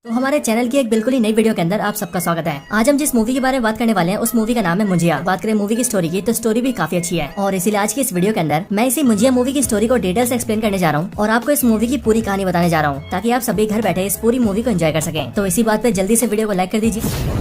तो हमारे चैनल की एक बिल्कुल ही नई वीडियो के अंदर आप सबका स्वागत है। आज हम जिस मूवी के बारे में बात करने वाले हैं उस मूवी का नाम है मुंजिया। बात करें मूवी की स्टोरी की तो स्टोरी भी काफी अच्छी है और इसीलिए आज की इस वीडियो के अंदर मैं इसी मुंजिया मूवी की स्टोरी को डिटेल से एक्सप्लेन करने जा रहा हूँ और आपको इस मूवी की पूरी कहानी बताने जा रहा हूँ ताकि आप सभी घर बैठे इस पूरी मूवी को एंजॉय कर सकें। तो इसी बात पे जल्दी से वीडियो को लाइक कर दीजिए।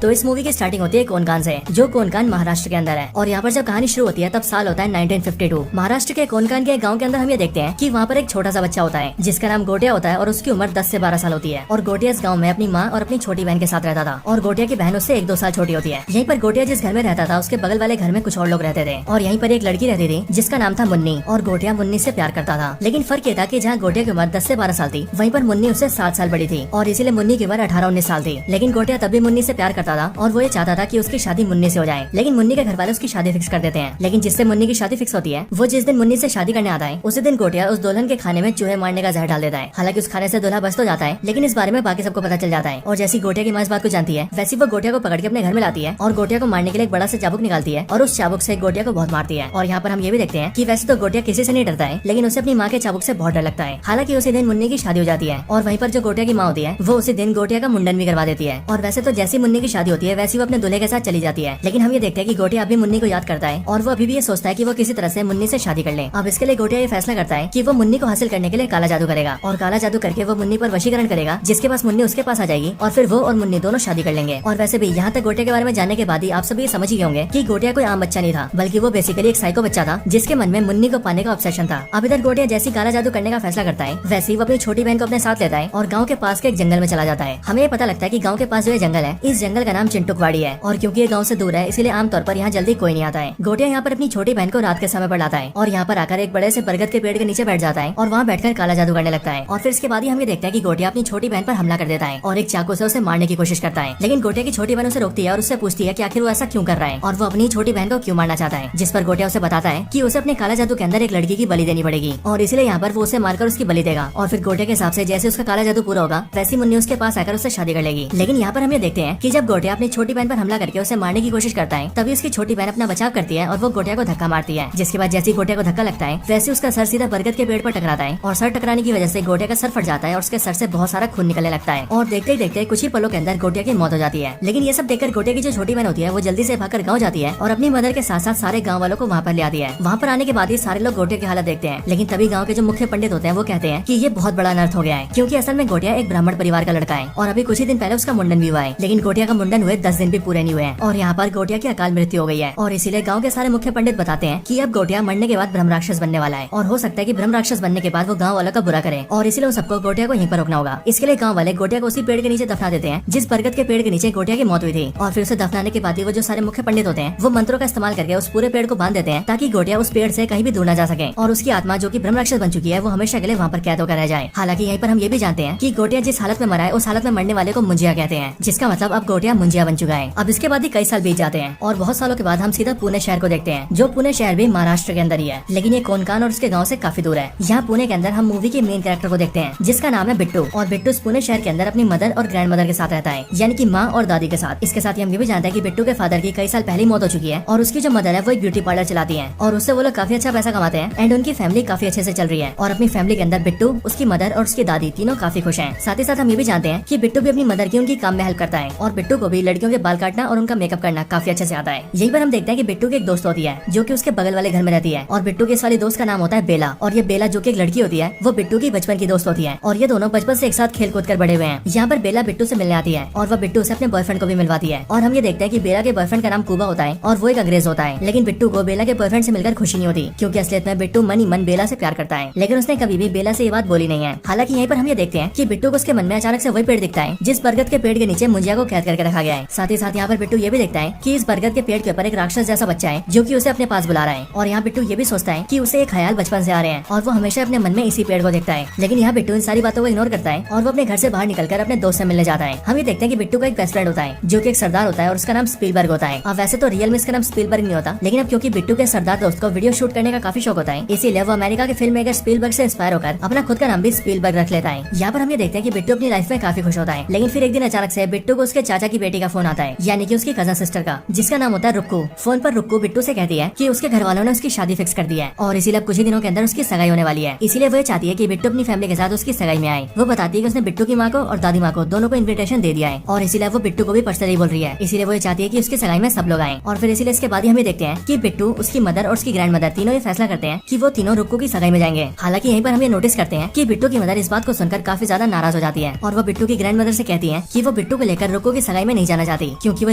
तो इस मूवी की स्टार्टिंग होती है कोनकान से, जो कोनकान महाराष्ट्र के अंदर है और यहाँ पर जब कहानी शुरू होती है तब साल होता है 1952। महाराष्ट्र के कोनकान के गांव के अंदर हम ये देखते हैं कि वहाँ पर एक छोटा सा बच्चा होता है जिसका नाम गोटिया होता है और उसकी उम्र 10 से 12 साल होती है। और गोटिया इस गाँव में अपनी माँ और अपनी छोटी बहन के साथ रहता था और गोटिया की बहन उससे 1-2 साल छोटी होती है। यहीं पर गोटिया जिस घर में रहता था उसके बगल वाले घर में कुछ और लोग रहते थे और यहीं पर एक लड़की रहती थी जिसका नाम था मुन्नी और गोटिया मुन्नी से प्यार करता था। लेकिन फर्क ये था कि जहाँ गोटिया की उम्र 10 से 12 साल थी वहीं पर मुन्नी उससे 7 साल बड़ी थी और इसीलिए मुन्नी की उम्र 18-19 साल थी। लेकिन गोटिया तब भी मुन्नी से प्यार करता था और वो ये चाहता था कि उसकी शादी मुन्नी से हो जाए। लेकिन मुन्नी के घर वाले उसकी शादी फिक्स कर देते हैं। लेकिन जिससे मुन्नी की शादी फिक्स होती है वो जिस दिन मुन्नी से शादी करने आता है उसी दिन गोटिया उस दुल्हन के खाने में चूहे मारने का जहर डाल देता है। हालांकि उस खाने से दूल्हा बच तो जाता है लेकिन इस बारे में बाकी सबको पता चल जाता है और जैसी गोटिया की माँ इस बात को जानती है वैसी वो गोटिया को पकड़ के अपने घर में लाती है और गोटिया को मारने के लिए एक बड़ा सा चाबुक निकालती है और उस चाबुक से गोटिया को बहुत मारती है। और यहाँ पर हम ये भी देखते हैं कि वैसे तो गोटिया किसी से नहीं डरता है लेकिन उसे अपनी माँ के चाबुक से बहुत डर लगता है। हालांकि उसी दिन मुन्नी की शादी हो जाती है और वहीं पर जो गोटिया की माँ होती है वो उसी दिन गोटिया का मुंडन भी करवा देती है। और वैसे तो जैसी मुन्नी की शादी होती है वैसी वो अपने दूल्हे के साथ चली जाती है। लेकिन हम ये देखते हैं कि गोटिया अभी मुन्नी को याद करता है और वो अभी भी ये सोचता है कि वो किसी तरह से मुन्नी से शादी कर ले। अब इसके लिए गोटिया ये फैसला करता है कि वो मुन्नी को हासिल करने के लिए काला जादू करेगा और काला जादू करके वो मुन्नी पर वशीकरण करेगा जिसके पास मुन्नी उसके पास आ जाएगी और फिर वो और मुन्नी दोनों शादी कर लेंगे। और वैसे भी यहाँ तक गोटिया के बारे में जानने के बाद ही आप सभी ये समझ ही होंगे कि गोटिया कोई आम बच्चा नहीं था बल्कि वो बेसिकली एक साइको बच्चा था जिसके मन में मुन्नी को पाने का ऑब्सेशन था। अब इधर गोटिया जैसी काला जादू करने का फैसला करता है वैसे ही वो अपनी छोटी बहन को अपने साथ लेता है और गाँव के पास के एक जंगल में चला जाता है। हमें पता लगता है कि गाँव के पास जो ये जंगल है इस जंगल का नाम चिंटुकवाड़ी है और क्योंकि ये गाँव से दूर है इसलिए आमतौर पर यहाँ जल्दी कोई नहीं आता है। गोटिया यहाँ पर अपनी छोटी बहन को रात के समय पर लाता है और यहाँ पर आकर एक बड़े से बरगद के पेड़ के नीचे बैठ जाता है और वहाँ बैठकर काला जादू करने लगता है। और फिर इसके बाद ही हम ये देखते हैं कि गोटिया अपनी छोटी बहन पर हमला कर देता है और एक चाकू से उसे मारने की कोशिश करता है। लेकिन गोटिया की छोटी बहन उसे रोकती है और उससे पूछती है कि आखिर वो ऐसा क्यों कर रहा है और वो अपनी छोटी बहन को क्यों मारना चाहता है। जिस पर गोटिया उसे बताता है कि उसे अपने काला जादू के अंदर एक लड़की की बलि देनी पड़ेगी और इसलिए यहाँ पर वो उसे मारकर उसकी बलि देगा। और फिर गोटिया के हिसाब से जैसे उसका काला जादू पूरा होगा वैसी मुन्नी उसके पास आकर उससे शादी कर लेगी। लेकिन यहाँ पर हम ये देखते हैं कि जब गोटिया अपनी छोटी बहन पर हमला करके उसे मारने की कोशिश करता है तभी उसकी छोटी बहन अपना बचाव करती है और वो गोटिया को धक्का मारती है। जिसके बाद जैसे गोटिया को धक्का लगता है वैसे उसका सर सीधा बरगद के पेड़ पर टकराता है और सर टकराने की वजह से गोटिया का सर फट जाता है और उसके सर से बहुत सारा खून निकलने लगता है और देखते ही देखते कुछ ही पलों के अंदर गोटिया की मौत हो जाती है। लेकिन ये सब देखकर गोटिया की जो छोटी बहन होती है वो जल्दी से भागकर गाँव जाती है और अपनी मदर के साथ साथ सारे गाँव वालों को वहाँ पर ले आती है। वहाँ पर आने के बाद ही सारे लोग गोटिया की हालत देखते हैं। लेकिन तभी गाँव के जो मुख्य पंडित होते हैं वो कहते हैं कि ये बहुत बड़ा अनर्थ हो गया है क्योंकि असल में गोटिया एक ब्राह्मण परिवार का लड़का है और अभी कुछ ही दिन पहले उसका मुंडन भी हुआ है। लेकिन गोटिया का मुंडन हुए 10 दिन भी पूरे नहीं हुए हैं और यहाँ पर गोटिया की अकाल मृत्यु हो गई है। और इसीलिए गाँव के सारे मुख्य पंडित बताते हैं कि अब गोटिया मरने के बाद ब्रह्म राक्षस बनने वाला है और हो सकता है कि ब्रह्म राक्षस बनने के बाद वो गाँव वालों का बुरा करे और इसलिए उन सबको गोटिया को यहीं पर रोकना होगा। इसके लिए गाँव वाले गोटिया को उसी पेड़ के नीचे दफना देते हैं जिस बरगद के पेड़ के नीचे गोटिया की मौत हुई थी। और फिर उसे दफनाने के बाद ही वो जो सारे मुख्य पंडित होते हैं वो मंत्रों का इस्तेमाल करके उस पूरे पेड़ को बांध देते हैं ताकि गोटिया उस पेड़ से कहीं भी दूर न जा सके और उसकी आत्मा जो कि ब्रह्म राक्षस बन चुकी है वो हमेशा के लिए वहाँ पर कैद होकर रह जाए। हालांकि यहीं पर हम ये भी जानते हैं कि गोटिया जिस हालत में मरा है उस हालत में मरने वाले को मुंजिया कहते हैं जिसका मतलब अब गोटिया मुंजिया बन चुका है। अब इसके बाद ही कई साल बीत जाते हैं और बहुत सालों के बाद हम सीधा पुणे शहर को देखते हैं जो पुणे शहर भी महाराष्ट्र के अंदर ही है लेकिन ये कोनकान और उसके गाँव से काफी दूर है। यहाँ पुणे के अंदर हम मूवी के मेन कैरेक्टर को देखते हैं जिसका नाम है बिट्टू और बिट्टू पुणे शहर के अंदर अपनी मदर और ग्रैंड मदर के साथ रहता है यानी कि माँ और दादी के साथ। इसके साथ ही हम ये भी जानते हैं कि बिट्टू के फादर की कई साल पहले मौत हो चुकी है और उसकी जो मदर है वो एक ब्यूटी पार्लर चलाती है और उससे वो लोग काफी अच्छा पैसा कमाते हैं एंड उनकी फैमिली काफी अच्छे से चल रही है। और अपनी फैमिली के अंदर बिट्टू, उसकी मदर और उसकी दादी तीनों काफी खुश हैं। साथ ही साथ हम ये भी जानते हैं कि बिट्टू भी अपनी मदर की उनकी काम में हेल्प करता है और बिट्टू को भी लड़कियों के बाल काटना और उनका मेकअप करना काफी अच्छे से आता है। यहीं पर हम देखते हैं कि बिट्टू की एक दोस्त होती है जो कि उसके बगल वाले घर में रहती है और बिट्टू के इस वाली दोस्त का नाम होता है बेला। और ये बेला जो कि एक लड़की होती है वो बिट्टू की बचपन की दोस्त होती है और ये दोनों बचपन से एक साथ खेल कूद कर बड़े हुए हैं। यहाँ पर बेला बिट्टू से मिलने आती है और वह बिट्टू से अपने बॉयफ्रेंड को भी मिलवाती है। और हम ये देखते हैं कि बेला के बॉयफ्रेंड का नाम कुबा होता है और वो एक अंग्रेज होता है। लेकिन बिट्टू को बेला के बॉयफ्रेंड से मिलकर खुशी नहीं होती क्योंकि असलियत में बिट्टू मन ही मन बेला से प्यार करता है लेकिन उसने कभी भी बेला से ये बात बोली नहीं है। हालांकि यहीं पर हम ये देखते हैं कि बिट्टू को उसके मन में अचानक से वही पेड़ दिखता है जिस बरगद के पेड़ के नीचे मुंजिया को कैद करके रखा गया है। साथ ही साथ यहाँ पर बिट्टू ये भी देखता है कि इस बरगद के पेड़ के ऊपर एक राक्षस जैसा बच्चा है जो कि उसे अपने पास बुला रहा है। और यहाँ बिट्टू ये भी सोचता है कि उसे एक ख्याल बचपन से आ रहे हैं और वो हमेशा अपने मन में इसी पेड़ को देखता है। लेकिन यहाँ बिट्टू इन सारी बातों को इग्नोर करता है और वो अपने घर से बाहर निकलकर अपने दोस्त से मिलने जाता है। हम ये देखते हैं कि बिट्टू का एक बेस्ट फ्रेंड होता है जो कि एक सरदार होता है और उसका नाम स्पीलबर्ग होता है। अब वैसे तो रियल में इसका नाम स्पीलबर्ग नहीं होता लेकिन अब क्योंकि बिट्टू के सरदार दोस्त को वीडियो शूट करने का काफी शौक होता है इसीलिए वो अमेरिका के फिल्म मेकर स्पीलबर्ग से इंस्पायर होकर अपना खुद का नाम भी स्पीलबर्ग रख लेता है। यहाँ पर हम ये देखते हैं कि बिट्टू अपनी लाइफ में काफी खुश होता है लेकिन फिर एक दिन अचानक से बिट्टू को उसके चाचा की बेटी का फोन आता है, यानी कि उसकी कजन सिस्टर का, जिसका नाम होता है रुक्कू। फोन पर रुक्कू बिट्टू से कहती है कि उसके घर वालों ने उसकी शादी फिक्स कर दी है और इसीलिए अब कुछ ही दिनों के अंदर उसकी सगाई होने वाली है। इसीलिए वो चाहती है कि बिट्टू अपनी फैमिली के साथ उसकी सगाई में आए। वो बताती है कि उसने बिट्टू की माँ को और दादी माँ को दोनों को इन्विटेशन दे दिया है और इसीलिए वो बिट्टू को भी पर्सनली बोल रही है। इसीलिए वो चाहती है कि उसकी सगाई में सब लोग आए। और फिर इसीलिए इसके बाद ही हमें देखते हैं कि बिट्टू, उसकी मदर और उसकी ग्रैंड मदर तीनों ये फैसला करते हैं कि वो तीनों रुक्कू की सगाई में जाएंगे। हालांकि यहीं पर हम ये नोटिस करते हैं कि बिट्टू की मदर इस बात को सुनकर काफी ज्यादा नाराज हो जाती है और वो बिट्टू की ग्रैंड मदर से कहती है कि वो बिट्टू को लेकर रुक्कू की सगाई में नहीं जाना चाहती, क्योंकि वो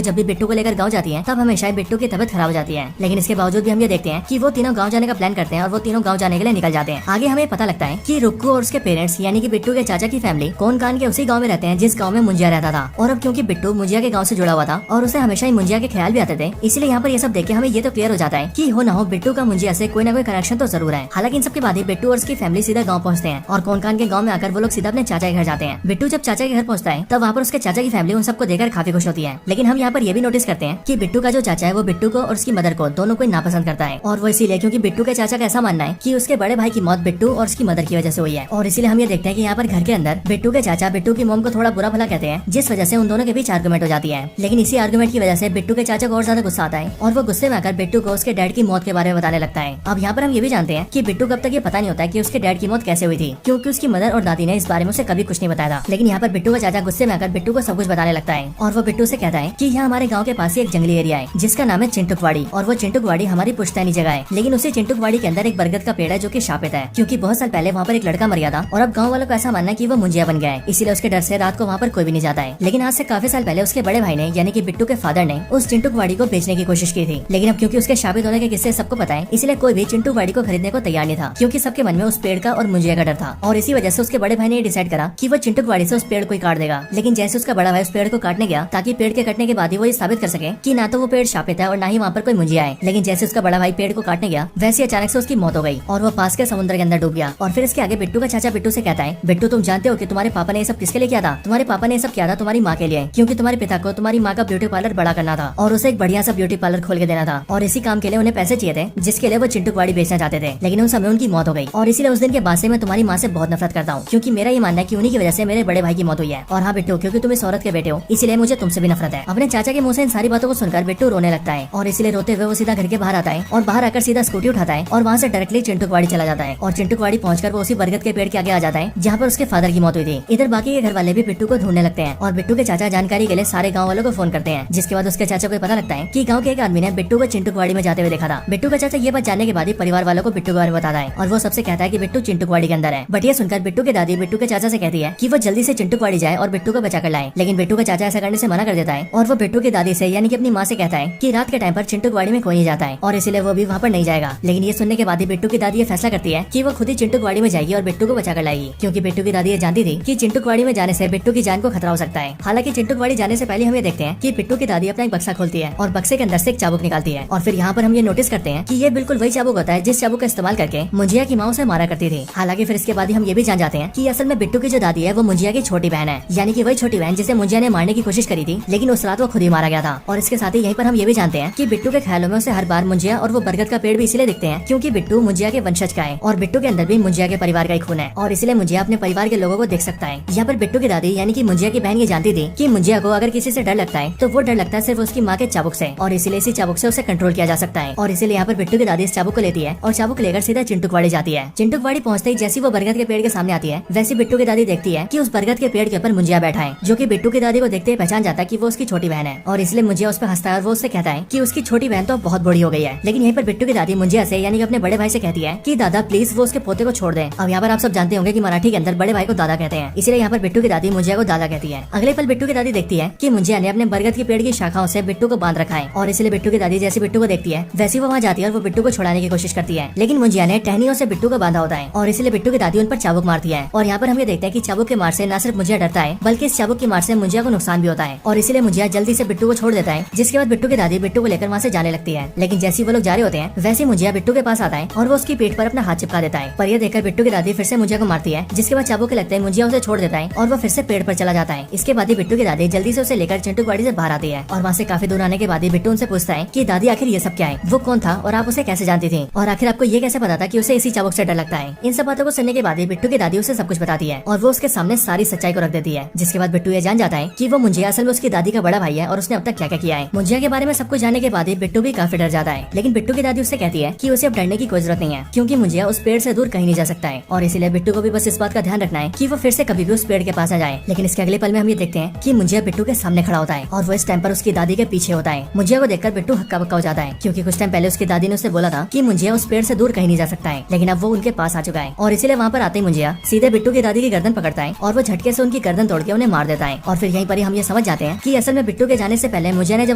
जब भी बिट्टू को लेकर गाँव जाती है तब हमेशा बिट्टू की तबियत खराब हो जाती है। लेकिन इसके बावजूद भी हम ये देखते हैं कि वो तीनों गाँव जाने का प्लान करते हैं और वो तीनों गाँव जाने के लिए निकल जाते हैं। आगे हमें पता लगता है कि रुक्कू और उसके पेरेंट्स यानी कि बिट्टू के चाचा की फैमिली कोनकान के उसी गाँव में रहते हैं जिस गाँव में मुंजिया रहता था। और अब क्योंकि बिट्टू मुंजिया के गाँव से जुड़ा हुआ था और उसे हमेशा ही मुंजिया के ख्याल भी आते थे, इसलिए यहाँ पर ये सब देख के हमें ये तो क्लियर हो जाता है कि हो ना हो बिट्टू का मुंजिया से कोई ना कोई कनेक्शन तो जरूर है। हालांकि इन सबके बाद ही बिट्टू और उसकी फैमिली सीधा गाँव पहुँचते हैं और कोनकान के गाँव में आकर वो लोग सीधा अपने चाचा के घर जाते हैं। बिट्टू जब चाचा के घर पहुँचता है तब वहाँ पर उसके चाचा की फैमिली उन सबको देखकर काफी खुश होती है। लेकिन हम यहाँ पर ये भी नोटिस करते हैं कि बिट्टू का जो चाचा है वो बिट्टू को और उसकी मदर को दोनों को नापसंद करता है और वो इसीलिए क्योंकि बिट्टू के चाचा का ऐसा मानना है कि उसके बड़े भाई की मौत बिट्टू और उसकी मदर की वजह से हुई है। और इसीलिए हम ये देखते हैं कि यहाँ पर घर के अंदर बिट्टू के चाचा बिट्टू की मॉम को थोड़ा बुरा भला कहते हैं, जिस वजह से उन दोनों के बीच आर्गुमेंट हो जाती है। लेकिन इसी आर्गुमेंट की वजह से बिट्टू के चाचा को और ज्यादा गुस्सा आता है और वो गुस्से में आकर बिट्टू को उसके डैड की मौत के बारे में बताने लगता है। अब यहाँ पर हम ये भी जानते हैं कि बिट्टू को अब तक ये पता नहीं होता है कि उसके डैड की मौत कैसे हुई थी, क्योंकि उसकी मदर और दादी ने इस बारे में उसे कभी कुछ नहीं बताया था। लेकिन यहाँ पर बिट्टू का चाचा गुस्से में आकर बिट्टू को सब कुछ बताने लगता है और वो बिट्टू से कहता है कि यहाँ हमारे गाँव के पास ही एक जंगली एरिया है जिसका नाम है चिंटुकवाड़ी और वो चिंटुकवाड़ी हमारी पुश्तैनी जगह है। लेकिन उसी चिंटुकवाड़ी के अंदर एक बरगद का पेड़ है जो कि शापित है, क्योंकि बहुत साल पहले वहाँ पर एक लड़का मर गया था और अब गाँव वालों को ऐसा मानना है कि वो मुंजिया बन गया है, इसीलिए उसके डर से रात को वहाँ पर कोई भी नहीं जाता है। लेकिन आज से काफी साल पहले उसके बड़े भाई ने यानी कि बिट्टू के फादर ने उस चिंटुकवाड़ी को बेचने की कोशिश की थी। लेकिन अब क्योंकि उसके शापित होने के किस्से सबको पता है, इसलिए कोई भी चिंटुकवाड़ी को खरीदने को तैयार नहीं था, क्योंकि सबके मन में उस पेड़ का और मुंजिया का डर था। और इसी वजह से उसके बड़े भाई ने डिसाइड करा कि वो चिंटुकवाड़ी से उस पेड़ को काट देगा। लेकिन जैसे उसका बड़ा भाई उस पेड़ को काटने गया ताकि पेड़ के कटने के बाद ही वो ये साबित कर सके कि ना तो वो पेड़ शापित है और ना ही वहाँ पर कोई मुंजिया है। लेकिन जैसे उसका बड़ा भाई पेड़ को काटने गया वैसे अचानक से उसकी मौत हो गई और वो पास के समुद्र के अंदर डूब गया। और फिर इसके आगे बिट्टू का चाचा बिट्टू से कहता है, बिट्टू तुम जानते हो कि तुम्हारे पापा ने ये सब किसके लिए किया था? तुम्हारे पापा ने ये सब किया था तुम्हारी माँ के लिए, क्योंकि तुम्हारे पिता को तुम्हारी माँ का ब्यूटी पार्लर बड़ा करना था और उसे एक बढ़िया सा ब्यूटी पार्लर खोल के देना था और इसी काम के लिए उन्हें पैसे चाहिए थे जिसके लिए वो चिंटुकवाड़ी बेचना चाहते थे। लेकिन उस समय उनकी मौत हो गई और इसीलिए उस दिन के बाद से मैं तुम्हारी माँ से बहुत नफरत करता हूँ, क्योंकि मेरा ये मानना है कि उन्हीं की वजह से मेरे बड़े भाई की मौत हुई है। और हाँ बिट्टू, क्योंकि तुम इस औरत के बेटे हो इसलिए मुझे तुमसे भी नफरत है। अपने चाचा के मुँह से इन सारी बातों को सुनकर बिट्टू रोने लगता है और इसलिए रोते हुए वो सीधा घर के बाहर आता है और बाहर आकर सीधा स्कूटी उठाता है और वहाँ से डायरेक्टली चिंटुकवाड़ी चला जाता है और चिंटुकवाड़ी पहुंचकर वो उसी बरगद के पेड़ के आगे आ जाता है जहाँ पर उसके फादर की मौत हुई थी। इधर बाकी के घर वाले भी बिट्टू को ढूंढने लगते हैं और बिट्टू के चाचा जानकारी के लिए सारे गाँव वालों को फोन करते हैं, जिसके बाद उसके चाचा को पता लगता है कि गाँव के एक आदमी ने बिट्टू को चिंटुकवाड़ी में जाते हुए देखा था। बिट्टू का चाचा ये बात जानने के बाद ही परिवार वालों को बिट्टू के बारे में बताता है और वो सबसे कहता है कि बिट्टू चिंटुकवाड़ी के अंदर है। बट ये सुनकर बिट्टू के दादी बिट्टू के चाचा से कहती है कि वो जल्दी से चिंटुकवाड़ी जाए और बिट्टू को बचा कर लाए। लेकिन बिट्टू का चाचा ऐसा करने से मना कर देता है और वो बिट्टू की दादी से यानी कि अपनी माँ से कहता है कि रात के टाइम पर चिंटुकवाड़ी में कोई नहीं जाता है और इसलिए वो भी वहाँ पर नहीं जाएगा। लेकिन ये सुनने के बाद ही बिट्टू की दादी ये फैसला करती है कि वो खुद ही चिंटुकवाड़ी में जाएगी और बिट्टू को बचा कर लाएगी, क्योंकि बिट्टू की दादी ये जानती थी कि चिंटुकवाड़ी में जाने से बिट्टू की जान को खतरा हो सकता है। हालांकि चिंटुकवाड़ी जाने से पहले हम ये देखते हैं कि बिट्टू की दादी अपना एक बक्सा खोलती है और बक्से के अंदर से एक चाबुक निकालती है और फिर यहाँ पर हम ये नोटिस करते हैं कि ये बिल्कुल वही चाबुक होता है जिस चाबुक का इस्तेमाल करके मुंजिया की माँ उसे मारा करती थी। हालांकि फिर इसके बाद ही हम ये भी जान जाते हैं कि असल में बिट्टू की जो दादी है वो मुंजिया की छोटी बहन है, यानी कि वही छोटी बहन जिसे मुंजिया ने मारने की कोशिश करी थी, लेकिन उस रात वो खुद ही मारा गया था। और इसके साथ ही यहीं पर हम ये भी जानते हैं कि बिट्टू के ख्यालों में उसे हर बार मुंजिया और वो बरगद का पेड़ भी इसलिए दिखते हैं क्योंकि बिट्टू मुंजिया के वंशज का है और बिट्टू के अंदर भी मुंजिया के परिवार का ही खून है और इसलिए मुंजिया अपने परिवार के लोगों को देख सकता है। यहाँ पर बिट्टू की दादी यानी कि मुंजिया की बहन ये जानती थी कि मुंजिया को अगर किसी से डर लगता है तो वो डर लगता है सिर्फ उसकी माँ के चाबुक से और इसीलिए इसी चाबुक से उसे कंट्रोल किया जा सकता है। और इसीलिए यहाँ पर बिट्टू की दादी इस चाबुक को लेती है और चाबुक लेकर सीधा चिंटुकवाड़ी जाती है। चिंटुकवाड़ी पहुंचते ही जैसी वो बरगद के पेड़ के सामने आती है वैसी बिट्टू की दादी देखती है कि उस बरगद के पेड़ के ऊपर मुंजिया बैठा है, जो कि बिट्टू की दादी को देखते ही पहचान जाता है कि वो उसकी छोटी बहन है और इसलिए मुंजिया उस पर हंसता है और वो उससे कहता है कि उसकी छोटी बहन तो बहुत बड़ी हो गई है। लेकिन यहीं पर बिट्टू की दादी मुंजिया से यानी कि अपने बड़े भाई से कहती है कि दादा प्लीज वो उसके पोते को छोड़ दें। अब यहाँ पर आप सब जानते होंगे कि मराठी के अंदर बड़े भाई को दादा कहते हैं, इसलिए यहाँ पर बिट्टू की दादी मुंजिया को दादा कहती है। अगले पल बिट्टू की दादी देखती है कि मुंजिया ने अपने बरगद के पेड़ की शाखाओं से बिट्टू को बांध रखा है और इसलिए बिट्टू की दादी जैसे बिट्टू को देखती है वैसी वो वहाँ जाती है और वो बिट्टू को छुड़ाने की कोशिश करती है, लेकिन मुंजिया ने टहनियों से बिट्टू को बांधा होता है और इसलिए बिट्टू की दादी उन पर चाबुक मारती है। और यहाँ पर हम ये देखते हैं कि चाबुक के मार से न सिर्फ मुंजिया डरता है बल्कि इस चाबुक की मार से मुंजिया को नुकसान भी होता है और इसलिए मुंजिया जल्दी से बिट्टू को छोड़ देता है, जिसके बाद बिट्टू की दादी बिट्टू को लेकर वहाँ से जाने लगती है। लेकिन जैसे वो लोग जा रहे होते हैं वैसे मुंजिया बिट्टू के पास आता है और वो उसकी पीठ पर अपना हाथ चिपका देता है, पर यह देखकर बिट्टू की दादी फिर से मुंजिया को मारती है, जिसके बाद चाबुक के लगते हैं मुंजिया उसे छोड़ देता है और वो फिर से पेड़ पर चला जाता है। इसके बाद ही बिट्टू की दादी जल्दी से उसे लेकर चिंटुकवाड़ी से बाहर आती है और वहाँ से काफी दूर आने के बाद ही बिट्टू उनसे पूछता है कि दादी आखिर ये सब क्या है, वो कौन था और आप उसे कैसे जानती थी और आखिर आपको ये कैसे पता था कि उसे इसी चाबुक से डर लगता है। इन सब बातों को सुनने के बाद ही बिट्टू की दादी उसे सब कुछ बताती है और वो उसके सामने सारी सच्चाई को रख देती है, जिसके बाद बिट्टू ये जान जाता है कि वो मुंजिया असल में उसकी दादी का बड़ा भाई है और उसने अब तक क्या क्या किया है। मुंजिया के बारे में सब कुछ जानने के बाद ही बिट्टू भी काफी डर जाता है, लेकिन बिट्टू की दादी उससे कहती है कि उसे अब डरने की कोई जरूरत नहीं है, क्योंकि मुंजिया उस पेड़ से दूर कहीं नहीं जा सकता है। और इसीलिए बिट्टू को भी बस इस बात का ध्यान रखना है कि वो फिर से कभी भी उस पेड़ के पास आ जाए। लेकिन इसके अगले पल में हम ये देखते हैं कि मुंजिया बिट्टू के सामने खड़ा होता है और वो इस टाइम पर उसकी दादी के पीछे होता है। मुंजिया को देखकर बिट्टू हक्का बक्का हो जाता है, क्योंकि कुछ टाइम पहले उसकी दादी ने उसे बोला था कि मुंजिया उस पेड़ से दूर कहीं नहीं जा सकता है, लेकिन अब वो उनके पास आ चुका है। और इसीलिए वहाँ पर आते ही मुंजिया सीधे बिट्टू की दादी की गर्दन पकड़ता है और वो झटके से उनकी गर्दन तोड़ के उन्हें मार देता है। और फिर यहीं पर ही हम ये समझ जाते हैं कि असल में बिट्टू के जाने से पहले मुंजिया ने जब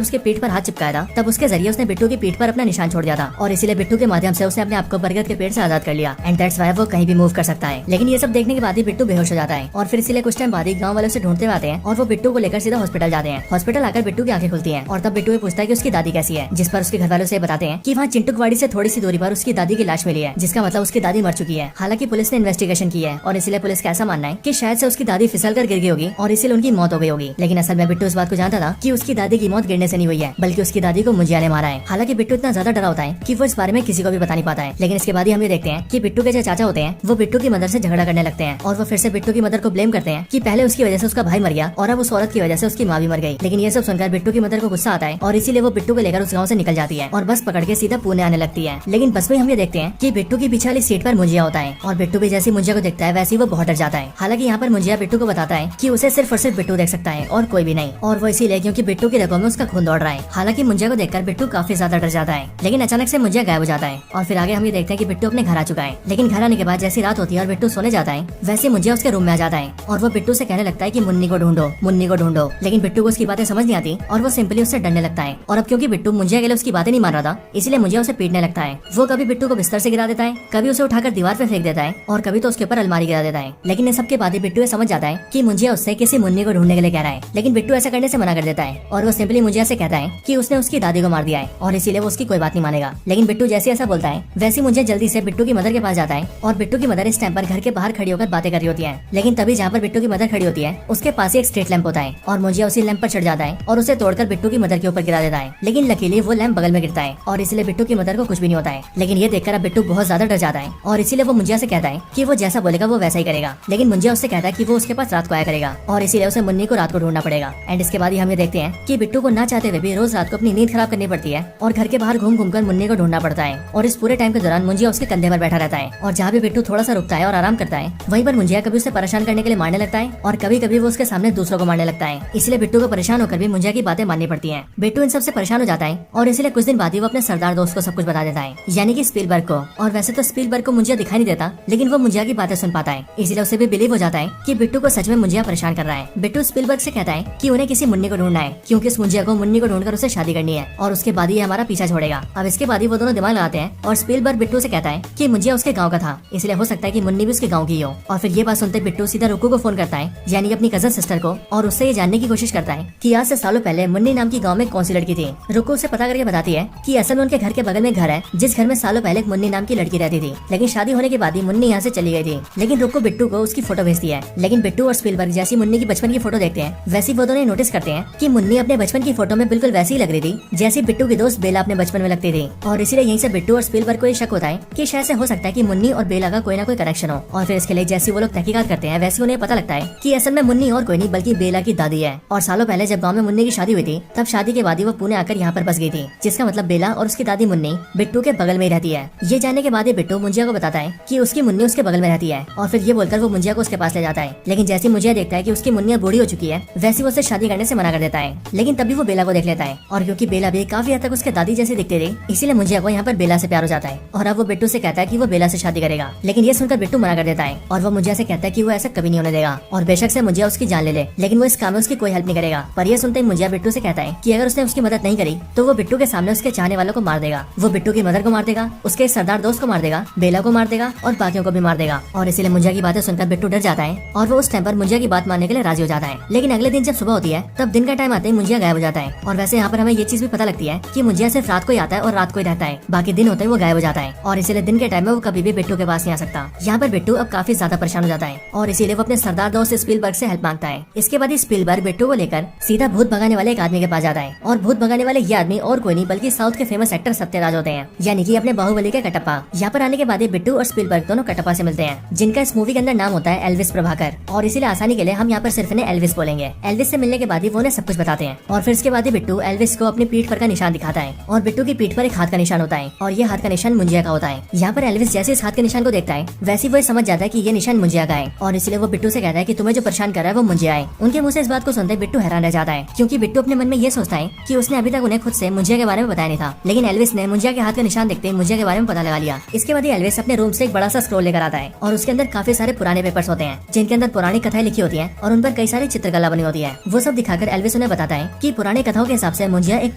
उसके पीठ पर हाथ चिपकाया था, तब उसके जरिए उसने बिट्टू की पीठ पर अपना निशान छोड़ दिया था और इसीलिए बिट्टू के माध्यम से उसने अपने आप को बरगद के पेड़ से आजाद कर लिया। एंड दैट्स व्हाई वो कहीं भी मूव कर सकता है। लेकिन ये सब देखने के बाद ही बिट्टू बेहोश हो जाता है और फिर इसीलिए कुछ टाइम बाद ही गाँव वाले उसे ढूंढते आते हैं और वो बिट्टू को लेकर सीधा हॉस्पिटल जाते हैं। हॉस्पिटल आकर बिट्टू की आंखें खुलती हैं और तब बिट्टू पूछता है कि उसकी दादी कैसी है, जिस पर उसके घर वालों से बताते हैं कि वहाँ चिंटुकवाड़ी से थोड़ी सी दूरी पर उसकी दादी की लाश मिली है, जिसका मतलब उसकी दादी मर चुकी है। हालांकि पुलिस ने इन्वेस्टिगेशन की है और इसीलिए पुलिस का ऐसा मानना है कि शायद से उसकी दादी फिसल कर गिर गई होगी और इसीलिए उनकी मौत हो गई होगी। लेकिन असल में बिट्टू इस बात को जानता था कि उसकी दादी की मौत गिरने से नहीं हुई है, बल्कि उसकी दादी को मुंजिया ने मारा है। हालांकि बिट्टू इतना ज्यादा डरा होता है कि वो इस बारे में किसी को भी बता नहीं पाता है। लेकिन इसके बाद ही हम ये देखते हैं कि बिट्टू के जो चाचा होते हैं वो बिट्टू की मदर से झगड़ा करने लगते हैं और वो फिर से बिट्टू की मदर को ब्लेम करते हैं कि पहले उसकी वजह से उसका भाई मर गया और अब उस औरत की वजह से उसकी माँ भी मर गई। लेकिन ये सब सुनकर बिट्टू की मदर को गुस्सा आता है और इसीलिए वो बिट्टू को लेकर उस गाँव से निकल जाती है और बस पकड़ के सीधा पुणे आने लगती है। लेकिन बस में हम ये देखते हैं कि बिट्टू की पीछे वाली सीट पर मुंजिया होता है और बिट्टू भी जैसी मुंजिया को देखता है वैसे ही वो बहुत डर जाता है। हालांकि यहाँ पर मुंजिया बिट्टू को बताता है कि उसे सिर्फ और सिर्फ बिट्टू देख सकता है और कोई भी नहीं, और वो इसीलिए क्योंकि बिट्टू की रगों में उसका खून दौड़ रहा है। हालांकि मुंजिया को देखकर बिट्टू काफी ज्यादा डर जाता है, लेकिन अचानक से मुंजिया गायब हो जाता है और फिर आगे हम ये देखते हैं कि बिट्टू अपने घर आ चुका है। लेकिन घर आने के बाद जैसी रात होती है और बिट्टू सोने जाता है, वैसे मुंजिया उसके रूम में आ जाता है और वो बिट्टू से कहने लगता है कि मुन्नी को ढूंढो, मुन्नी को ढूंढो। लेकिन बिट्टू को उसकी बातें समझ नहीं आती और वो सिंपली उससे डरने लगता है। और अब क्योंकि बिट्टू मुंजिया के लिए उसकी बातें नहीं मान रहा था, इसलिए मुंजिया उसे पीटने लगता है। वो कभी बिट्टू को बिस्तर से गिरा देता है, कभी उसे उठाकर दीवार पे फेंक देता है और कभी तो उसके ऊपर अलमारी गिरा देता है। लेकिन इन सबके बाद बिट्टू समझ जाता है कि मुंजिया उससे किसी मुन्नी को ढूंढने के लिए कह रहा है। लेकिन बिट्टू ऐसा करने से मना कर देता है और वो सिंपली मुंजिया से कहता है कि उसने उसकी दादी को मार दिया है और इसीलिए वो उसकी कोई बात नहीं मानेगा। लेकिन बिट्टू जैसे ऐसा बोलता है वैसे मुंजिया जल्दी से बिट्टू की मदर के पास जाता है और बिट्टू की मदर इस टाइम पर घर के बाहर खड़ी होकर बातें कर रही होती है। लेकिन तभी जहाँ पर बिट्टू की मदर खड़ी होती है उसके पास ही एक स्ट्रीट लैंप होता है और मुंजिया उसी लैंप पर चढ़ जाता है और उसे तोड़कर बिट्टू की मदर के ऊपर गिरा देता है। लेकिन लकीली वो लैंप बगल में गिरता है और इसलिए बिट्टू की मदर को कुछ भी नहीं होता है। लेकिन ये देखकर अब बिट्टू बहुत ज्यादा डर जाता है और इसीलिए वो मुंजिया से कहता है कि वो जैसा बोलेगा वो वैसा ही करेगा। लेकिन मुंजिया उससे कहता है कि वो उसके पास रात को आया करेगा और इसीलिए उसे मुन्नी को रात को ढूंढना पड़ेगा। एंड इसके बाद ही हम ये देखते हैं कि बिट्टू को ना चाहते हुए भी रोज रात को अपनी नींद खराब करनी पड़ती है और घर के बाहर घूम घूम कर मुन्नी को ढूंढना पड़ता है। और इस पूरे टाइम के दौरान मुंजिया उसके कंधे पर बैठा रहता है और जहाँ भी बिट्टू थोड़ा सा रुकता है और आराम करता है, वहीं पर मुंजिया कभी उसे परेशान करने के लिए मारने लगता है और कभी कभी वो उसके सामने दूसरों को मारने लगता है। इसलिए बिट्टू को परेशान होकर भी मुंजिया की बातें माननी पड़ती है। बिट्टू इन सबसे परेशान हो जाता है और इसलिए कुछ दिन बाद ही वो अपने सरदार दोस्त को सब कुछ बता देता है, यानी कि स्पीलबर्ग को। और वैसे तो स्पीलबर्ग को मुंजिया दिखाई नहीं देता, लेकिन वो मुंजिया की बातें सुन पाता है, इसलिए उसे भी बिलीव हो जाता है कि बिट्टू को सच में मुंजिया परेशान कर रहा है। बिट्टू स्पीलबर्ग से कहता है कि उन्हें किसी मुन्नी को ढूंढना है, क्योंकि इस मुंजिया को मुन्नी को ढूंढकर उसे शादी करनी है और उसके बाद ही हमारा पीछा छोड़ेगा। अब इसके बाद ही वो दोनों दिमाग लगाते हैं और स्पीलबर्ग बिट्टू से कहता है कि मुंजिया उसके गाँव का था, इसलिए हो सकता है कि मुन्नी भी उसके गाँव की हो। और फिर ये बात सुनते बिट्टू सीधा रुक्कू को फोन करता है, यानी अपनी कजन सिस्टर को, और उससे ये जानने की कोशिश करता है कि आज से सालों पहले मुन्नी नाम की गाँव में कौन सी लड़की थी। रुक्कू उसे पता करके बताती है कि असल में उनके घर के बगल में घर है जिस घर में सालों पहले एक मुन्नी नाम की लड़की रहती थी, लेकिन शादी होने के बाद ही मुन्नी यहाँ से चली गई थी। लेकिन रुक्कू बिट्टू को उसकी फोटो भेजती है। लेकिन बिट्टू और स्पीलबर्ग जैसी मुन्नी की बचपन की फोटो देखते हैं वैसी वो दोनों नोटिस करते हैं कि मुन्नी अपने बचपन की फोटो में बिल्कुल वैसी ही लग रही थी जैसी बिट्टू की दोस्त बेला अपने बचपन में लगती थी। और इसीलिए यहीं से बिट्टू और स्पीलबर्ग को ये शक होता है कि शायद से हो सकता है कि मुन्नी और बेला का कोई ना कोई कनेक्शन हो। और फिर इसके लिए जैसी वो लोग तहकीकात करते हैं वैसे उन्हें पता लगता है कि असल में मुन्नी और कोई नहीं बल्कि बेला की दादी है। और सालों पहले जब गाँव में मुन्नी की शादी हुई थी तब शादी के बाद ही वो पुणे आकर यहाँ पर बस गई थी, जिसका मतलब बेला और उसकी दादी मुन्नी बिट्टू के बगल में ही रहती है। ये जानने के बाद ही बिट्टू मुंजिया को बताता है कि उसकी मुन्नी उसके बगल में रहती है और फिर ये बोलकर वो मुंजिया को उसके पास ले जाता है। लेकिन जैसे मुंजिया देखता है कि उसकी मुन्निया बूढ़ी हो चुकी है वैसे वो उसे शादी करने से मना कर देता है। लेकिन तभी वो बेला को देख लेता है और क्योंकि बेला भी काफी हद तक उसके दादी जैसे दिखते थे इसीलिए मुंजिया को यहाँ पर बेला से प्यार हो जाता है और अब वो बिट्टू से कहता है कि वो बेला से शादी करेगा। लेकिन ये सुनकर बिट्टू मना कर देता है और वो मुंजिया से कहता है कि वो ऐसा कभी नहीं होने देगा और बेशक से मुंजिया उसकी जान ले लेकिन वो इस काम में उसकी कोई हेल्प नहीं करेगा। पर ये सुनते ही मुंजिया बिट्टू से कहता है कि अगर उसने उसकी मदद नहीं करी तो वो बिट्टू के सामने उसके चाहने वालों को मार देगा। वो बिट्टू की मदर को मार देगा, उसके सरदार दोस्त को मार देगा, बेला को मार देगा और बाकियों को भी मार देगा। और इसीलिए मुंजिया की बातें सुनकर बिट्टू डर जाता है और वो उस टाइम पर मुंजिया की बात मानने के लिए राजी हो जाता है। लेकिन अगले दिन जब सुबह होती है तब दिन का टाइम आते ही मुंजिया गायब हो जाता है। और वैसे यहाँ पर हमें ये चीज भी पता लगती है कि मुंजिया सिर्फ रात को ही आता है और रात को ही रहता है, बाकी दिन होते ही वो गायब हो जाता है और इसीलिए दिन के टाइम में वो कभी भी बिट्टू के पास नहीं आ सकता। यहाँ पर बिट्टू अब काफी ज्यादा परेशान हो जाता है और इसीलिए वो अपने सरदार दोस्त स्पीलबर्ग से हेल्प मांगता है। इसके बाद स्पीलबर्ग बिट्टू को लेकर सीधा भूत भगाने वाले एक आदमी के पास जाता है और भूत भगाने वाले ये आदमी और कोई नहीं बल्कि साउथ के फेमस एक्टर सत्यराज होते हैं, यानी कि अपने बाहुबली के कटप्पा। यहाँ पर आने के बाद बिट्टू और स्पीलबर्ग दोनों कटप्पा से मिलते हैं जिनका इस मूवी के अंदर नाम होता है एल्विस प्रभाकर। और इसीलिए आसानी के लिए हम यहाँ पर सिर्फ इन्हें एल्विस बोलेंगे। एल्विस एल्विस से मिलने के बाद ही वो उन्हें सब कुछ बताते हैं और फिर इसके बाद ही बिट्टू एल्विस को अपनी पीठ पर का निशान दिखाता है और बिट्टू की पीठ पर एक हाथ का निशान होता है और ये हाथ का निशान मुंजिया का होता है। यहाँ पर एल्विस जैसे इस हाथ के निशान को देखता है वैसे वो समझ जाता है कि ये निशान मुंजिया का है और इसलिए वो बिट्टू से कहता है कि तुम्हें जो परेशान कर रहा है वो मुंजिया है। उनके मुंह से इस बात को सुनते बिट्टू हैरान रह जाता है क्योंकि बिट्टू अपने मन में ये सोचता है कि उसने अभी तक उन्हें खुद से मुंजिया के बारे में बताया नहीं था, लेकिन एल्विस ने मुंजिया के हाथ का निशान देखते ही मुंजिया के बारे में पता लगा लिया। इसके बाद एल्विस अपने रूम से एक बड़ा सा स्क्रोल लेकर आता है और उसके अंदर काफी सारे पुराने पेपर्स होते हैं जिनके अंदर पुरानी कथाएं लिखी होती है और उन पर कई सारी चित्रकला बनी होती है। वो सब दिखाकर एल्विस उन्हें बताता है कि पुरानी कथाओं के हिसाब से मुंजिया एक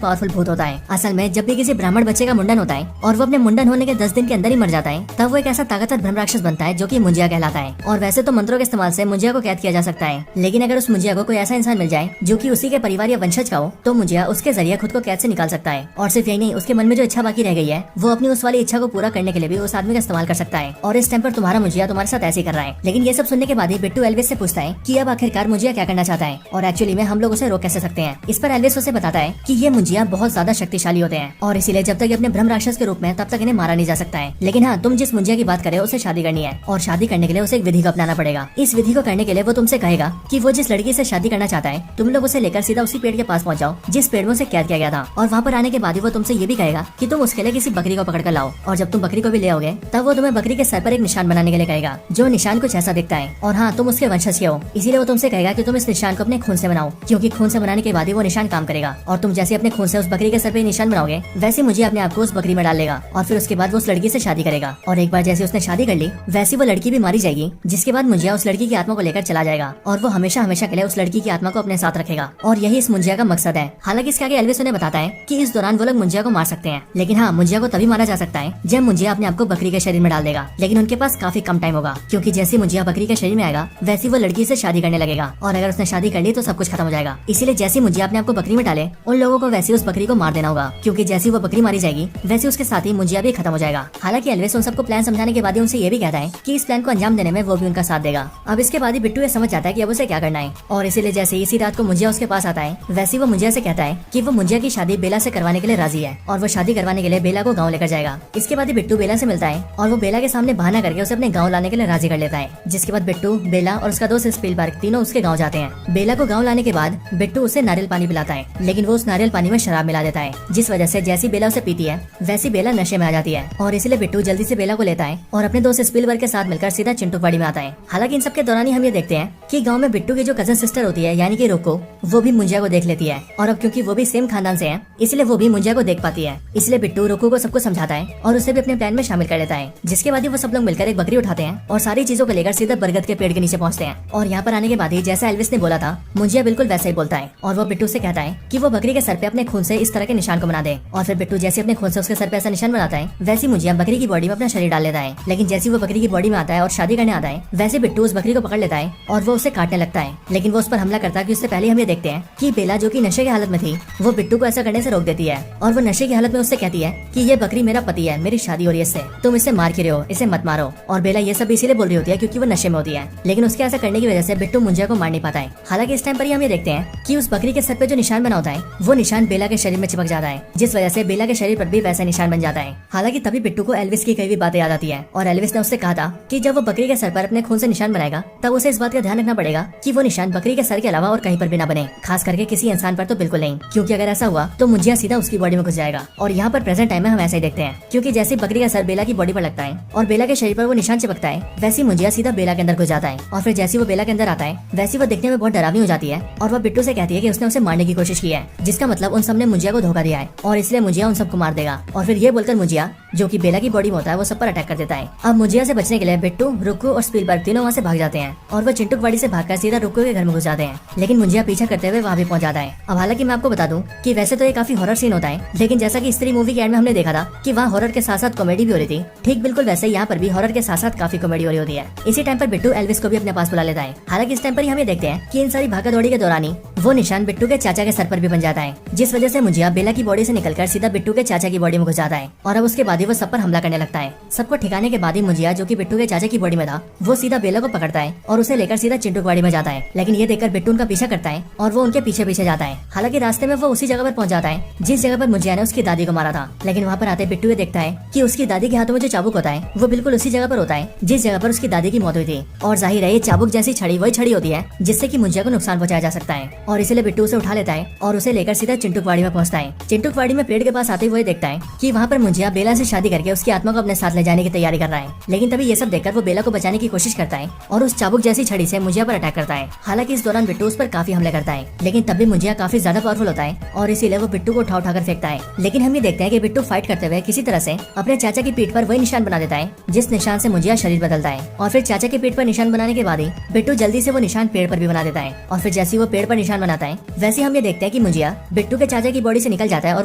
पावरफुल भूत होता है। असल में जब भी किसी ब्राह्मण बच्चे का मुंडन होता है और वो अपने मुंडन होने के 10 दिन के अंदर ही मर जाता है तब वो एक ऐसा ताकतवर ब्रह्म राक्षस बनता है जो कि मुंजिया कहलाता है। और वैसे तो मंत्रों के इस्तेमाल से मुंजिया को कैद किया जा सकता है, लेकिन अगर उस मुंजिया को कोई ऐसा इंसान मिल जाए जो कि उसी के परिवार या वंशज का हो तो मुंजिया उसके जरिए खुद को कैद से निकाल सकता है। और सिर्फ यही नहीं, उसके मन में जो इच्छा बाकी रह गई है वो अपनी उस वाली इच्छा को पूरा करने के लिए भी उस आदमी का इस्तेमाल कर सकता है। और इस टाइम पर तुम्हारा मुंजिया तुम्हारे साथ ऐसे ही कर रहा है। लेकिन ये सब सुनने के बाद ही बिट्टू एल्विस से पूछता है कि अब आखिरकार मुंजिया क्या करना चाहता है और एक्चुअली में हम लोग उसे रोक कैसे सकते हैं। इस पर एल्विस उसे बताता है कि ये मुंजिया बहुत ज्यादा शक्तिशाली होते हैं और इसीलिए जब तक ये अपने ब्रह्म राक्षस के रूप में तब तक इन्हें मारा नहीं जा सकता है। लेकिन हाँ, तुम जिस मुंजिया की बात करे उसे शादी करनी है और शादी करने के लिए उसे एक विधि को अपनाना पड़ेगा। इस विधि को करने के लिए वो तुमसे कहेगा कि वो जिस लड़की से शादी करना चाहता है तुम लोग उसे लेकर सीधा उसी पेड़ के पास पहुंच जाओ जिस पेड़ में उसे कैद किया गया था। और वहाँ पर आने के बाद ही वो तुमसे ये भी कहेगा कि तुम उसके लिए किसी बकरी को पकड़ कर लाओ और जब तुम बकरी को भी ले आओगे तब वो तुम्हें बकरी के सर पर एक निशान बनाने के लिए कहेगा जो निशान कुछ ऐसा दिखता है। और हाँ, तुम उसके वंशज के हो, इसीलिए वो तुमसे कहेगा कि तुम इस निशान को अपने खून से बनाओ क्योंकि खून से बनाने के बाद ही वो निशान काम करेगा। और तुम जैसे अपने खून से उस बकरी के सर पे निशान बनाओगे वैसे मुझे अपने आप को उस बकरी में डाल लेगा और फिर उसके बाद वो उस लड़की से शादी करेगा। और एक बार जैसे उसने शादी कर ली वैसी वो लड़की भी मारी जाएगी, जिसके बाद मुंजिया उस लड़की की आत्मा को लेकर चला जाएगा और वो हमेशा हमेशा के लिए उस लड़की की आत्मा को अपने साथ रखेगा। और यही इस मुंजिया का मकसद है। हालांकि इसके आगे एल्विस उन्हें बताता है कि इस दौरान वो लोग मुंजिया को मार सकते हैं, लेकिन हाँ, मुंजिया को तभी मारा जा सकता है जब मुंजिया अपने आप को बकरी के शरीर में डाल देगा। लेकिन उनके पास काफी कम टाइम होगा क्योंकि जैसे मुंजिया बकरी के शरीर में आएगा वैसी वो लड़की से शादी करने लगेगा और अगर उसने शादी कर ली तो सब कुछ खत्म हो जाएगा। इसीलिए जैसे मुंजिया अपने आप को बकरी में डाले उन लोगों को वैसे उस बकरी को मार देना होगा क्योंकि जैसी वो बकरी मारी जाएगी वैसे उसके साथ ही मुंजिया भी खत्म हो जाएगा। हालांकि एल्विस उन सबको प्लान समझाने के बाद उनसे ये भी कहता है कि इस प्लान को अंजाम देने में वो भी उनका साथ देगा। अब इसके बाद ही बिट्टू ये समझ जाता है कि अब उसे क्या करना है और इसीलिए जैसे इसी रात को मुंजिया उसके पास आता है वैसे वो मुंजिया से कहता है कि वो मुंजिया की शादी बेला से करवाने के लिए राजी है और वो शादी करवाने के लिए बेला को गाँव लेकर जाएगा। इसके बाद ही बिट्टू बेला से मिलता है और वो बेला के सामने बहाना करके उसे अपने गाँव लाने के लिए राजी कर लेता है। जिसके बाद बिट्टू, बेला और उसका दोस्त स्पीलबर्ग तीनों उसके गाँव जाते हैं। बेला को गाँव लाने के बाद बिट्टू उसे नारियल पानी पिलाता है, लेकिन वो उस नारियल पानी में शराब मिला देता है, जिस वजह से जैसी बेला उसे पीती है वैसी बेला नशे में आ जाती है। और इसलिए बिट्टू जल्दी से बेला को लेता है और अपने दोस्त स्पीलबर्ग के साथ मिलकर सीधा चिंटूवाड़ी में आता है। हालांकि इन सब के दौरान ही हम ये देखते हैं कि गांव में बिट्टू की जो कजन सिस्टर होती है यानी कि रोको, वो भी मुंजिया को देख लेती है और अब क्योंकि वो भी सेम खानदान से है इसलिए वो भी मुंजिया को देख पाती है। इसलिए बिट्टू रोको को सब कुछ समझाता है और उसे भी अपने प्लान में शामिल कर लेता है। जिसके बाद ही वो सब लोग मिलकर एक बकरी उठाते हैं और सारी चीजों को लेकर सीधा बरगद के पेड़ के नीचे पहुंचते हैं। और यहाँ पर आने के बाद ही जैसा एल्विस ने बोला था मुंजिया बिल्कुल वैसा ही बोलता है और वो बिट्टू से कहता है कि वो बकरी के सर पे अपने खून से इस तरह के निशान को बना दे। और फिर बिट्टू जैसे अपने खून से उसके सर पे ऐसा निशान बनाता है वैसी मुंजिया बकरी की बॉडी में अपना शरीर डाल लेता है। लेकिन जैसे वो बकरी की बॉडी में आता है और शादी करने आता है वैसे बिट्टू उस बकरी को पकड़ लेता है और वो उसे काटने लगता है। लेकिन वो उस पर हमला करता है कि उससे पहले हम ये देखते हैं कि बेला जो कि नशे की हालत में थी वो बिट्टू को ऐसा करने से रोक देती है और वो नशे की हालत में उससे कहती है कि ये बकरी मेरा पति है, मेरी शादी हो रही है इससे, तुम इसे मार क्यों रहे हो, इसे मत मारो। और बेला ये सब इसीलिए बोल रही होती है क्योंकि वो नशे में होती है। लेकिन उसके ऐसा करने की वजह से बिट्टू मुंजिया को मार नहीं पाता है। हालांकि इस टाइम पर हम ये देखते हैं कि उस बकरी के सर पे जो निशान बना होता है वो निशान बेला के शरीर में चिपक जाता है, जिस वजह से बेला के शरीर पर भी वैसा निशान बन जाता है। हालांकि तभी बिट्टू को एल्विस की कई भी बातें याद आती है और एल्विस ने उससे कहा था कि जब वो बकरी के सर पर अपने खून से निशान बनाएगा तब उसे इस बात का ध्यान रखना पड़ेगा कि वो निशान बकरी के सर के अलावा और कहीं पर भी ना बने, खास करके किसी इंसान पर तो बिल्कुल नहीं, क्योंकि अगर ऐसा हुआ तो मुंजिया सीधा उसकी बॉडी में घुस जाएगा। और यहाँ पर प्रेजेंट टाइम में हम ऐसा ही देखते हैं क्योंकि जैसे बकरी का सर बेला की बॉडी पर लगता है और बेला के शरीर पर वो निशान चिपकता है वैसी मुंजिया सीधा बेला के अंदर घुस जाता है। और फिर जैसे वो बेला के अंदर आता है वैसी वो देखने में बहुत डरावनी हो जाती है और वो बिट्टू से कहती है कि उसने उसे मारने की कोशिश की है, जिसका मतलब उन सब ने मुंजिया को धोखा दिया है और इसलिए मुंजिया उन सबको मार देगा। और फिर ये बोलकर मुंजिया जो कि बेला की बॉडी में होता है वो सब पर अटैक कर देता है। अब मुंजिया से बचने के लिए बिट्टू, रुक्कू और स्पीलबर्ग तीनों वहाँ से भाग जाते हैं और वो चिंटूवाड़ी से भागकर सीधा रुक्कू के घर में घुस जाते हैं। लेकिन मुंजिया पीछा करते हुए वहाँ भी पहुँच जाता है। अब हालांकि मैं आपको बता दूं कि वैसे तो ये काफी हॉरर सीन होता है, लेकिन जैसा कि स्त्री मूवी के एंड में हमने देखा था कि वहाँ हॉरर के साथ साथ कॉमेडी भी हो रही थी, ठीक बिल्कुल वैसे यहाँ पर भी हॉरर के साथ साथ काफी कॉमेडी हो रही होती है। इसी टाइम पर बिट्टू एल्विस को भी अपने पास बुला लेता है। हालांकि इस टाइम पर हम ये देखते हैं कि इन सारी भागा दौड़ी के दौरान ही वो निशान बिट्टू के चाचा के सर पर भी बन जाता है, जिस वजह से मुंजिया बेला की बॉडी से निकलकर सीधा बिट्टू के चाचा की बॉडी में घुस जाता है। और अब उसके बाद बाद वो सब पर हमला करने लगता है। सबको ठिकाने के बाद ही मुंजिया, जो कि बिट्टू के चाचा की बॉडी में था, वो सीधा बेला को पकड़ता है और उसे लेकर सीधा चिंटू की बॉडी में जाता है। लेकिन ये देखकर बिट्टू उनका पीछा करता है और वो उनके पीछे पीछे जाता है। हालांकि रास्ते में वो उसी जगह पर पहुंच जाता है जिस जगह पर मुंजिया ने उसकी दादी को मारा था। लेकिन वहाँ पर आते बिट्टू ये देखता है कि उसकी दादी के हाथों में जो चाबुक होता है वो बिल्कुल उसी जगह पर होता है जिस जगह पर उसकी दादी की मौत हुई थी। और जाहिर है ये चाबुक जैसी छड़ी वही छड़ी होती है जिससे कि मुंजिया को नुकसान पहुंचाया जा सकता है। और इसीलिए बिट्टू उसे उठा लेता है और उसे लेकर सीधा चिंटू की बाड़ी में पहुंचता है। चिंटू की बाड़ी में पेड़ के पास आते हुए देखता है कि वहाँ पर मुंजिया बेला से शादी करके उसकी आत्मा को अपने साथ ले जाने की तैयारी कर रहा है। लेकिन तभी ये सब देखकर वो बेला को बचाने की कोशिश करता है और उस चाबुक जैसी छड़ी से मुंजिया पर अटैक करता है। हालांकि इस दौरान बिट्टू उस पर काफी हमले करता है, लेकिन तब भी मुंजिया काफी ज्यादा पावरफुल होता है और इसीलिए वो बिट्टू को उठा उठाकर फेंकता है। लेकिन हम ये देखते हैं कि बिट्टू फाइट करते हुए किसी तरह से अपने चाचा की पीठ पर वही निशान बना देता है जिस निशान से मुंजिया शरीर बदलता है। और फिर चाचा की पीठ पर निशान बनाने के बाद ही बिट्टू जल्दी से वो निशान पेड़ पर भी बना देता है। और फिर जैसे वो पेड़ पर निशान बनाता है वैसे हम ये देखते हैं कि मुंजिया बिट्टू के चाचा की बॉडी से निकल जाता है और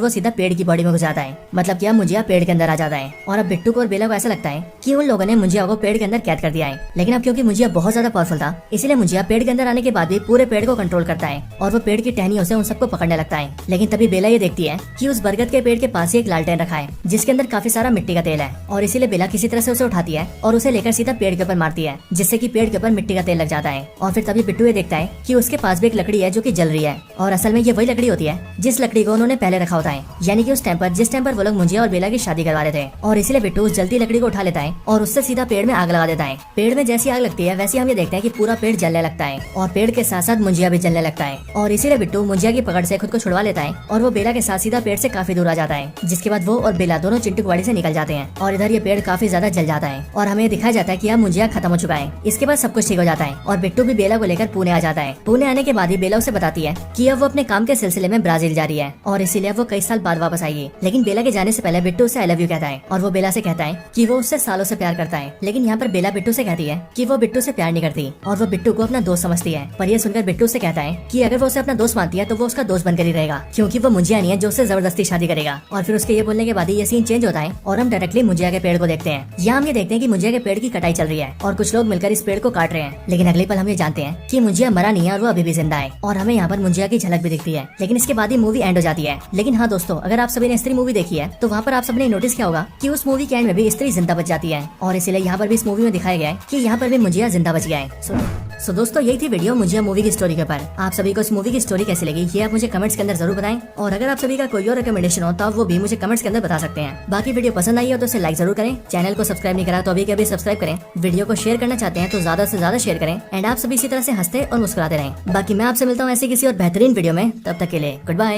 वो सीधा पेड़ की बॉडी में घुस जाता है। मतलब क्या मुंजिया पेड़ के अंदर आ जाता है। और अब बिट्टू को और बेला को ऐसा लगता है कि उन लोगों ने मुंजिया को पेड़ के अंदर कैद कर दिया है। लेकिन अब क्योंकि मुंजिया बहुत ज्यादा पावरफुल था इसलिए मुंजिया पेड़ के अंदर आने के बाद भी पूरे पेड़ को कंट्रोल करता है और वो पेड़ की टहनियों से उन सबको पकड़ने लगता है। लेकिन तभी बेला ये देखती है कि उस बरगद के पेड़ के पास ही एक लालटेन रखा है जिसके अंदर काफी सारा मिट्टी का तेल है। और इसीलिए बेला किसी तरह से उसे उठाती है और उसे लेकर सीधा पेड़ के ऊपर मारती है जिससे कि पेड़ के ऊपर मिट्टी का तेल लग जाता है। और फिर तभी बिट्टू ये देखता है कि उसके पास भी एक लकड़ी है जो कि जल रही है। और असल में ये वही लकड़ी होती है जिस लकड़ी को उन्होंने पहले रखा होता है, यानी कि उस टाइम पर जिस टाइम पर वो लोग मुंजिया और बेला की शादी करवा रहे थे। और इसीलिए बिट्टू उस जलती लकड़ी को उठा लेता है और उससे सीधा पेड़ में आग लगा देता है। पेड़ में जैसी आग लगती है वैसे हम ये देखते हैं कि पूरा पेड़ जलने लगता है और पेड़ के साथ साथ मुंजिया भी जलने लगता है। और इसीलिए बिट्टू मुंजिया की पकड़ से खुद को छुड़वा लेता है और वो बेला के साथ सीधा पेड़ से काफी दूर आ जाता है। जिसके बाद वो और बेला दोनों चिंटू की बाड़ी से निकल जाते हैं और इधर ये पेड़ काफी ज्यादा जल जाता है और हमें दिखाया जाता है कि अब मुंजिया खत्म हो चुका है। इसके बाद सब कुछ ठीक हो जाता है और बिट्टू भी बेला को लेकर पुणे आ जाता है। पुणे आने के बाद ही बेला उसे बताती है कि अब वो अपने काम के सिलसिले में ब्राजील जा रही है और इसीलिए वो कई साल बाद वापस आएगी। लेकिन बेला के जाने से पहले बिट्टू उसे आई लव यू कहता है और वो बेला से कहता है कि वो उससे सालों से प्यार करता है। लेकिन यहाँ पर बेला बिट्टू से कहती है कि वो बिट्टू से प्यार नहीं करती और वो बिट्टू को अपना दोस्त समझती है। पर ये सुनकर बिट्टू से कहता है कि अगर वो उसे अपना दोस्त मानती है तो वो उसका दोस्त बनकर ही रहेगा क्योंकि वो मुंजिया नहीं है जो उससे जबरदस्ती शादी करेगा। और फिर उसके ये बोलने के बाद ही ये सीन चेंज होता है और हम डायरेक्टली मुंजिया के पेड़ को देखते हैं। यहाँ हम ये देखते हैं कि मुंजिया के पेड़ की कटाई चल रही है और कुछ लोग मिलकर इस पेड़ को काट रहे हैं। लेकिन अगले पल हम ये जानते हैं कि मुंजिया मरा नहीं है और वो अभी भी जिंदा है और हमें यहाँ पर मुंजिया की झलक भी दिखती है। लेकिन इसके बाद ही मूवी एंड हो जाती है। लेकिन हाँ दोस्तों, अगर आप सभी ने स्त्री मूवी देखी है तो वहाँ पर आप सबने नोटिस किया होगा कि उस मूवी के एंड में भी स्त्री जिंदा बच जाती है और इसीलिए यहाँ पर भी इस मूवी में दिखाया गया है कि यहाँ पर भी मुंजिया जिंदा बच गया है। सो दोस्तों, यही थी वीडियो मुंजिया मूवी की स्टोरी के ऊपर। आप सभी को इस मूवी की स्टोरी कैसी लगी ये आप मुझे कमेंट्स के अंदर जरूर बताएं और अगर आप सभी का कोई और रिकमेंडेशन हो तो आप वो भी मुझे कमेंट्स के अंदर बता सकते हैं। बाकी वीडियो पसंद आई हो तो इसे लाइक जरूर करें, चैनल को सब्सक्राइब नहीं करा तो अभी के अभी सब्सक्राइब करें, वीडियो को शेयर करना चाहते हैं तो ज्यादा से ज्यादा शेयर करें एंड आप सभी इसी तरह से हंसते और मुस्कुराते रहें। बाकी मैं आपसे मिलता हूँ ऐसे किसी और बेहतरीन वीडियो में, तब तक के लिए गुड बाय।